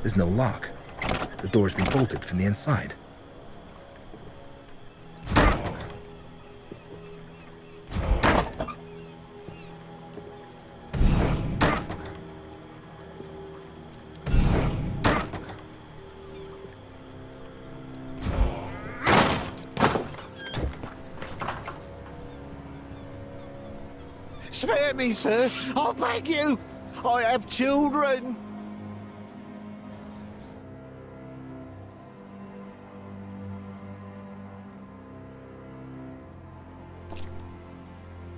There's no lock. The door's been bolted from the inside. Spare me, sir. I beg you. I have children.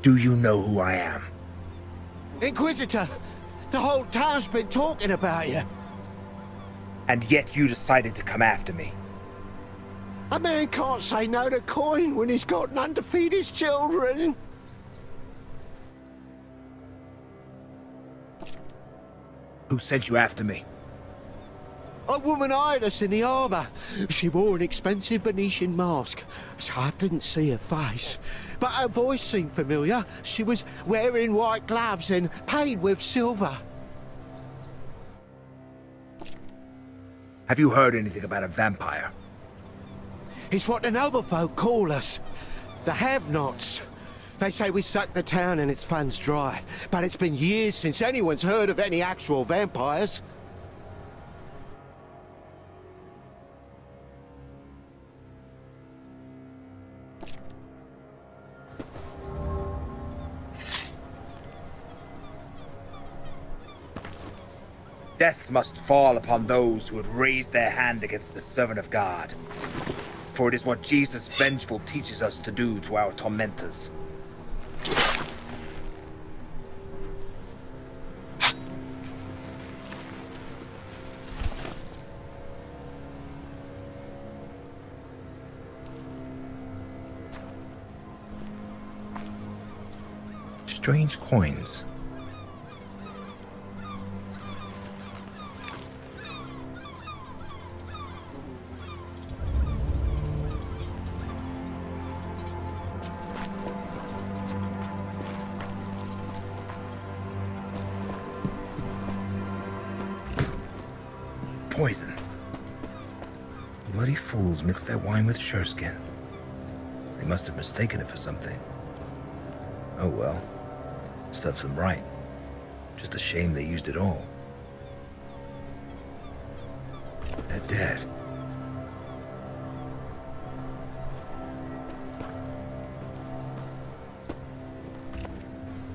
Do you know who I am? Inquisitor, the whole town's been talking about you. And yet you decided to come after me. A man can't say no to coin when he's got none to feed his children. Who sent you after me? A woman eyed us in the harbour. She wore an expensive Venetian mask, so I didn't see her face. But her voice seemed familiar. She was wearing white gloves and paid with silver. Have you heard anything about a vampire? It's what the noble folk call us. The have-nots. They say we suck the town and its funds dry. But it's been years since anyone's heard of any actual vampires. Death must fall upon those who would raise their hand against the servant of God. For it is what Jesus Vengeful teaches us to do to our tormentors. Strange coins. Poison. Bloody fools mix their wine with sureskin. They must have mistaken it for something. Oh well. Serves them right. Just a shame they used it all. They're dead.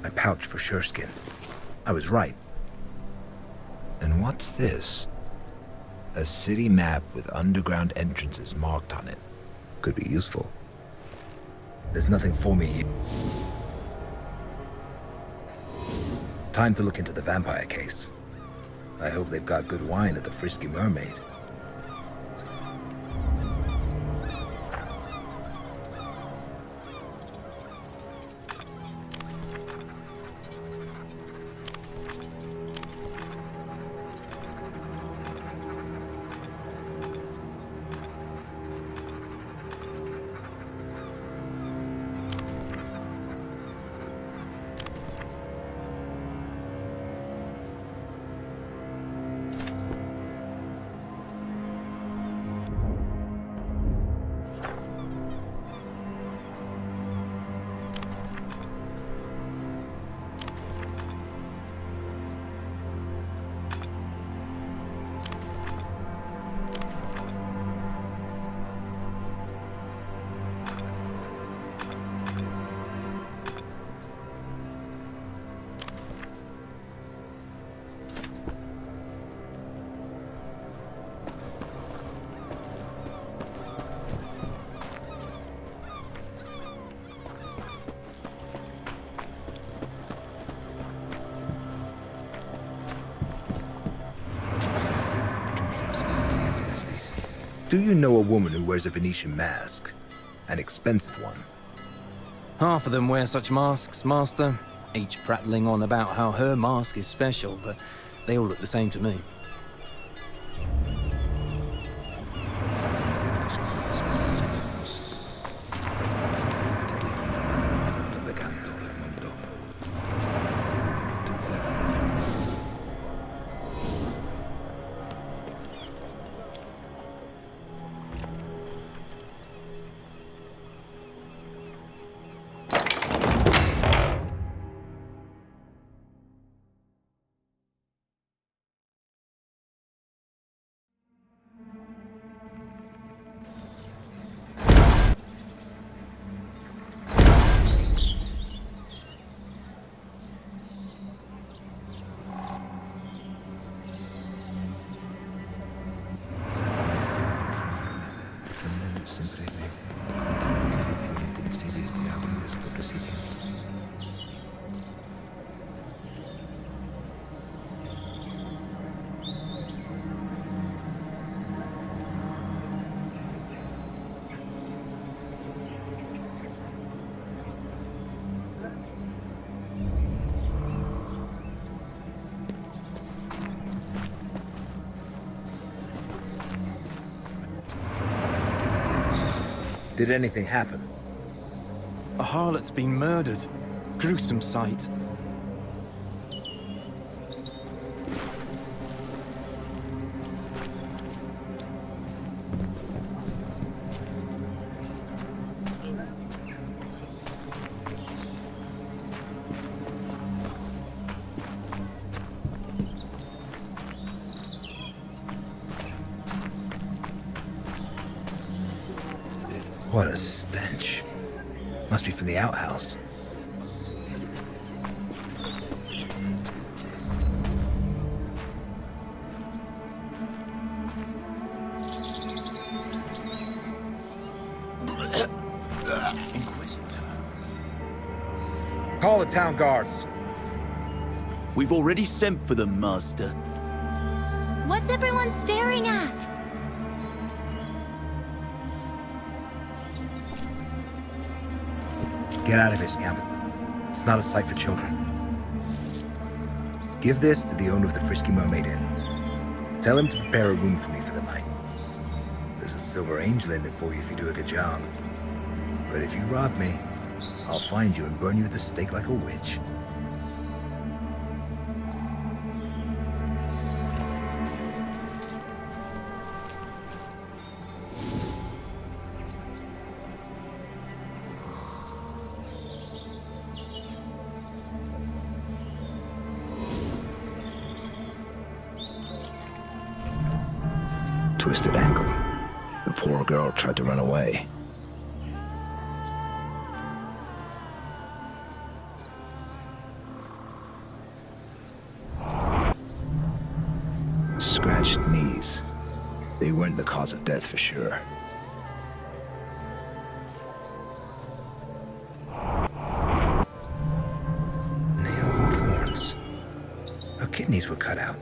My pouch for sureskin. I was right. And what's this? A city map with underground entrances marked on it. Could be useful. There's nothing for me here. Time to look into the vampire case. I hope they've got good wine at the Frisky Mermaid. Do you know a woman who wears a Venetian mask? An expensive one. Half of them wear such masks, Master. Each prattling on about how her mask is special, but they all look the same to me. Did anything happen? A harlot's been murdered. Gruesome sight. What a stench. Must be from the outhouse. Inquisitor. Call the town guards. We've already sent for them, Master. What's everyone staring at? Get out of here, scamp. It's not a sight for children. Give this to the owner of the Frisky Mermaid Inn. Tell him to prepare a room for me for the night. There's a silver angel in it for you if you do a good job. But if you rob me, I'll find you and burn you at the stake like a witch. Twisted ankle. The poor girl tried to run away. Scratched knees. They weren't the cause of death for sure. Nails and thorns. Her kidneys were cut out.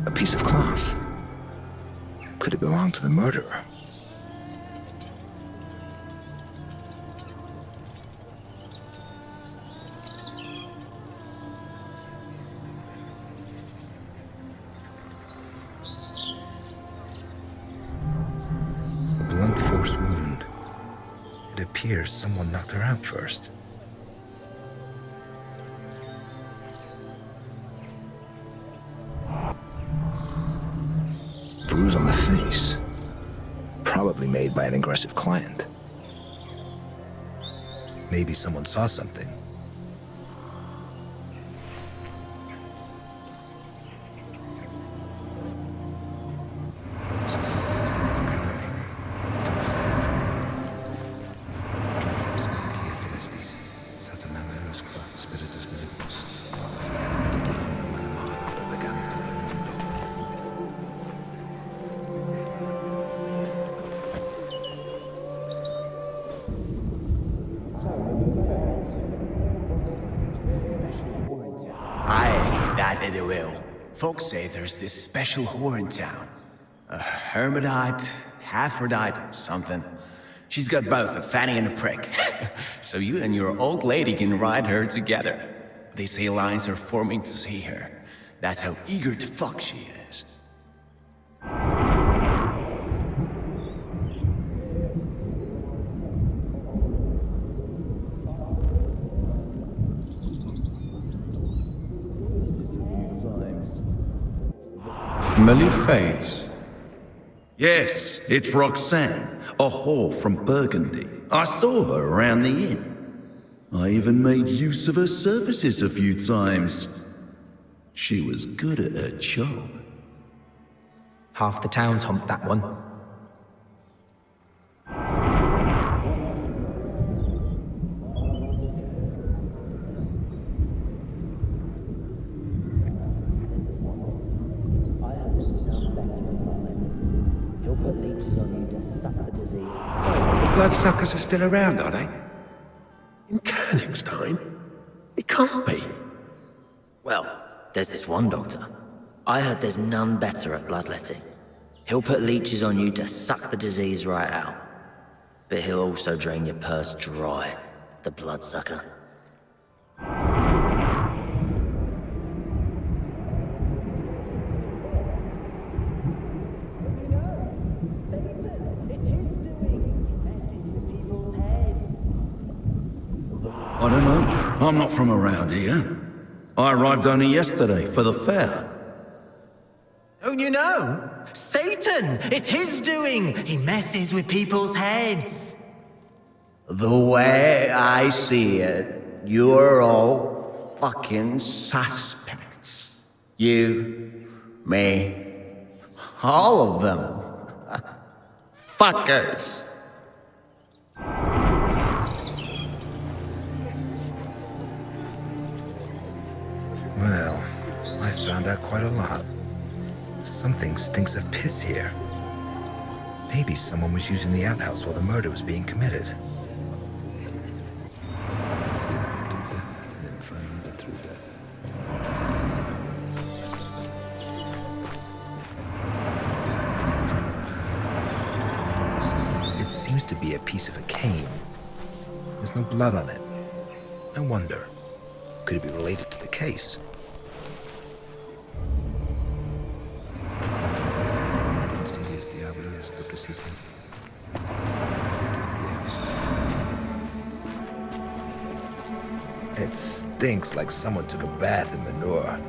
A piece of cloth. Could it belong to the murderer? A blunt force wound. It appears someone knocked her out first. Bruise on the face. Probably made by an aggressive client. Maybe someone saw something. Aye, that it will. Folks say there's this special whore in town. A hermaphrodite, Aphrodite, something. She's got both a fanny and a prick. So you and your old lady can ride her together. They say lines are forming to see her. That's how eager to fuck she is. Familiar face? Yes, it's Roxanne, a whore from Burgundy. I saw her around the inn. I even made use of her services a few times. She was good at her job. Half the town's humped that one. He'll put leeches on you to suck the disease. The bloodsuckers are still around, are they? In Königstein? It can't be. Well, there's this one doctor. I heard there's none better at bloodletting. He'll put leeches on you to suck the disease right out. But he'll also drain your purse dry, the bloodsucker. don't know. I'm not from around here. I arrived only yesterday for the fair. Don't you know? Satan! It's his doing! He messes with people's heads. The way I see it, you're all fucking suspects. You, me, all of them. Fuckers. Well, I found out quite a lot. Something stinks of piss here. Maybe someone was using the outhouse while the murder was being committed. It seems to be a piece of a cane. There's no blood on it. I wonder, could it be related to the case? It stinks like someone took a bath in manure.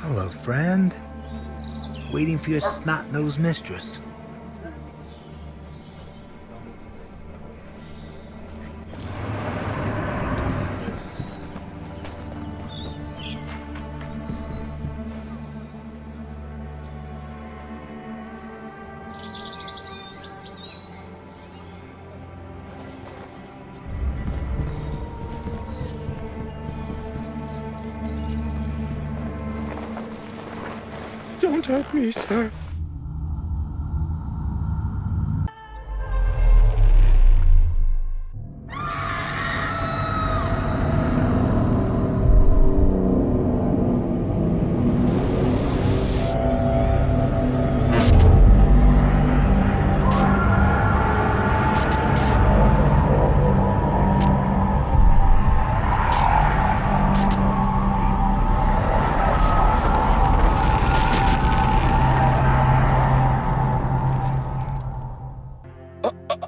Hello, friend. Waiting for your snot-nosed mistress. Don't hurt me, sir.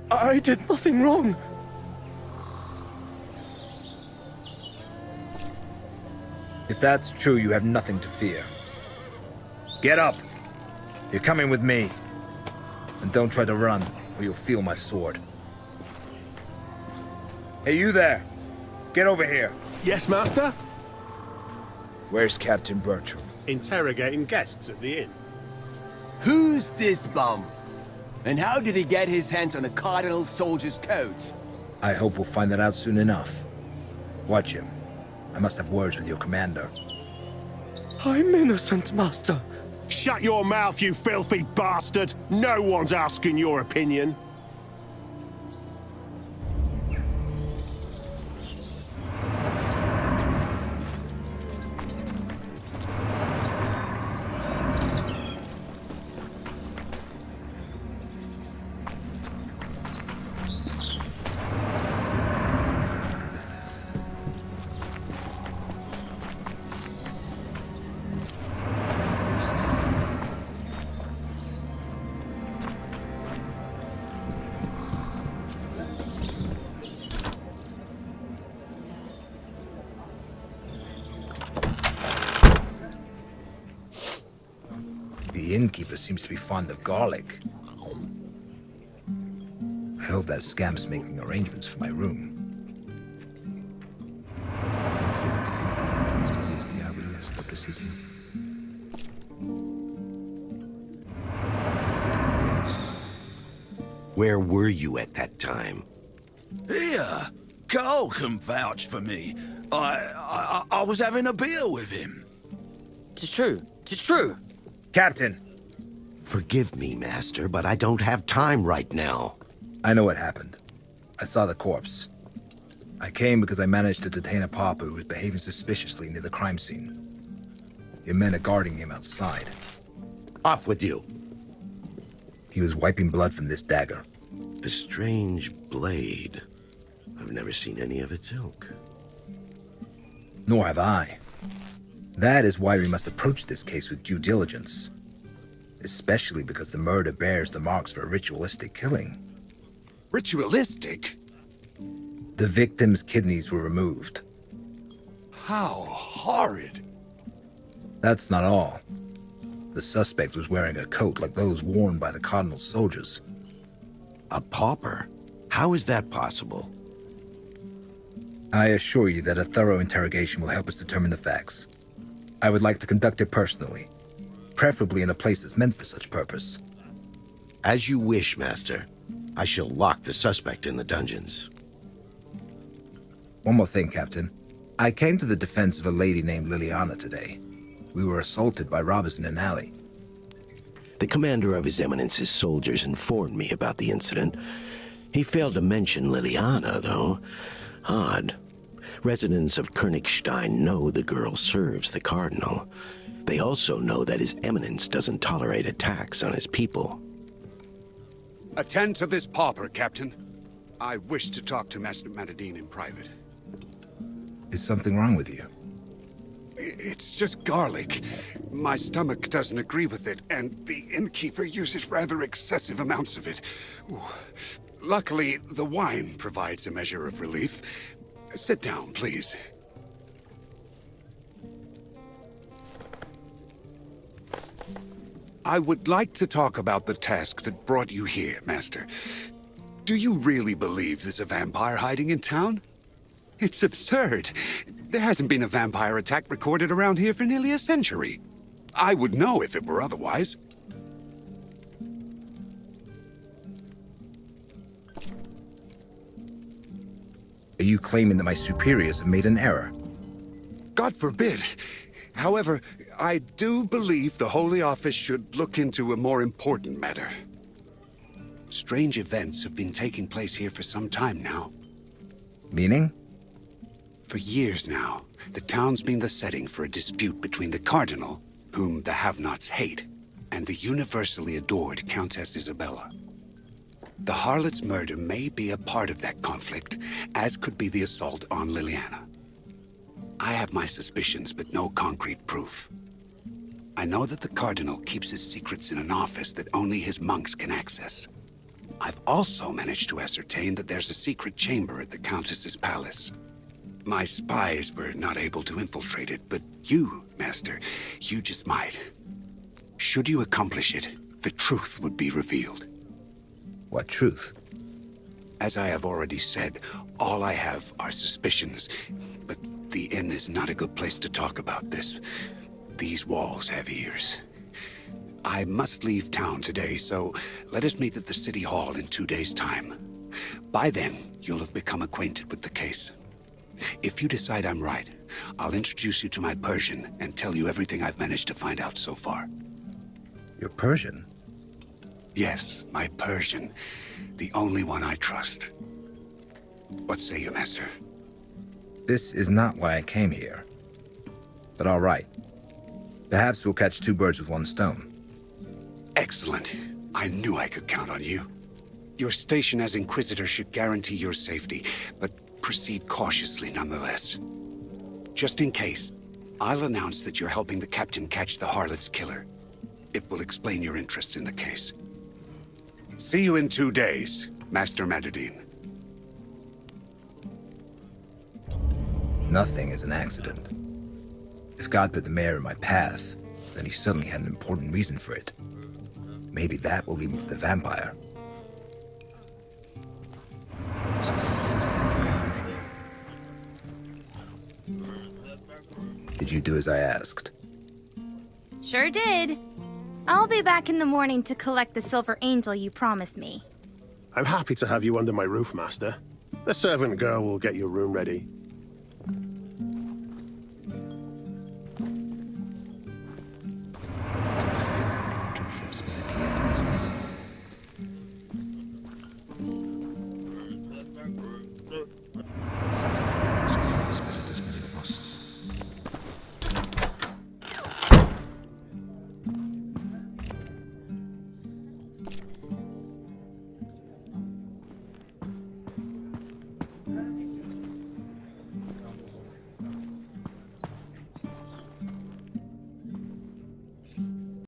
I did nothing wrong. If that's true, you have nothing to fear. Get up! You're coming with me. And don't try to run, or you'll feel my sword. Hey, you there! Get over here! Yes, master? Where's Captain Bertram? Interrogating guests at the inn. Who's this bum? And how did he get his hands on a cardinal soldier's coat? I hope we'll find that out soon enough. Watch him. I must have words with your commander. I'm innocent, master. Shut your mouth, you filthy bastard! No one's asking your opinion. The innkeeper seems to be fond of garlic. I hope that scamp's making arrangements for my room. Where were you at that time? Here, Carl can vouch for me. I was having a beer with him. 'Tis true. 'Tis true. Captain! Forgive me, master, but I don't have time right now. I know what happened. I saw the corpse. I came because I managed to detain a pauper who was behaving suspiciously near the crime scene. Your men are guarding him outside. Off with you. He was wiping blood from this dagger. A strange blade. I've never seen any of its ilk. Nor have I. That is why we must approach this case with due diligence. Especially because the murder bears the marks for a ritualistic killing. Ritualistic? The victim's kidneys were removed. How horrid. That's not all. The suspect was wearing a coat like those worn by the Cardinal's soldiers. A pauper? How is that possible? I assure you that a thorough interrogation will help us determine the facts. I would like to conduct it personally, preferably in a place that's meant for such purpose. As you wish, Master. I shall lock the suspect in the dungeons. One more thing, Captain. I came to the defense of a lady named Liliana today. We were assaulted by robbers in an alley. The commander of His Eminence's soldiers informed me about the incident. He failed to mention Liliana, though. Odd. Residents of Königstein know the girl serves the Cardinal. They also know that His Eminence doesn't tolerate attacks on his people. Attend to this pauper, Captain. I wish to talk to Master Manadine in private. Is something wrong with you? It's just garlic. My stomach doesn't agree with it, and the innkeeper uses rather excessive amounts of it. Ooh. Luckily, the wine provides a measure of relief. Sit down, please. I would like to talk about the task that brought you here, Master. Do you really believe there's a vampire hiding in town? It's absurd. There hasn't been a vampire attack recorded around here for nearly a century. I would know if it were otherwise. Are you claiming that my superiors have made an error? God forbid. However, I do believe the Holy Office should look into a more important matter. Strange events have been taking place here for some time now. Meaning? For years now, the town's been the setting for a dispute between the Cardinal, whom the have-nots hate, and the universally adored Countess Isabella. The harlot's murder may be a part of that conflict, as could be the assault on Liliana. I have my suspicions, but no concrete proof. I know that the Cardinal keeps his secrets in an office that only his monks can access. I've also managed to ascertain that there's a secret chamber at the Countess's palace. My spies were not able to infiltrate it, but you, Master, you just might. Should you accomplish it, the truth would be revealed. What truth? As I have already said, all I have are suspicions, but the inn is not a good place to talk about this. These walls have ears. I must leave town today, so let us meet at the City Hall in 2 days' time. By then, you'll have become acquainted with the case. If you decide I'm right, I'll introduce you to my Persian and tell you everything I've managed to find out so far. Your Persian? Yes, my Persian. The only one I trust. What say you, Master? This is not why I came here. But all right. Perhaps we'll catch two birds with one stone. Excellent. I knew I could count on you. Your station as Inquisitor should guarantee your safety, but proceed cautiously nonetheless. Just in case, I'll announce that you're helping the captain catch the harlot's killer. It will explain your interest in the case. See you in 2 days, Master Manadine. Nothing is an accident. If God put the mayor in my path, then he certainly had an important reason for it. Maybe that will lead me to the vampire. Did you do as I asked? Sure did. I'll be back in the morning to collect the silver angel you promised me. I'm happy to have you under my roof, Master. The servant girl will get your room ready.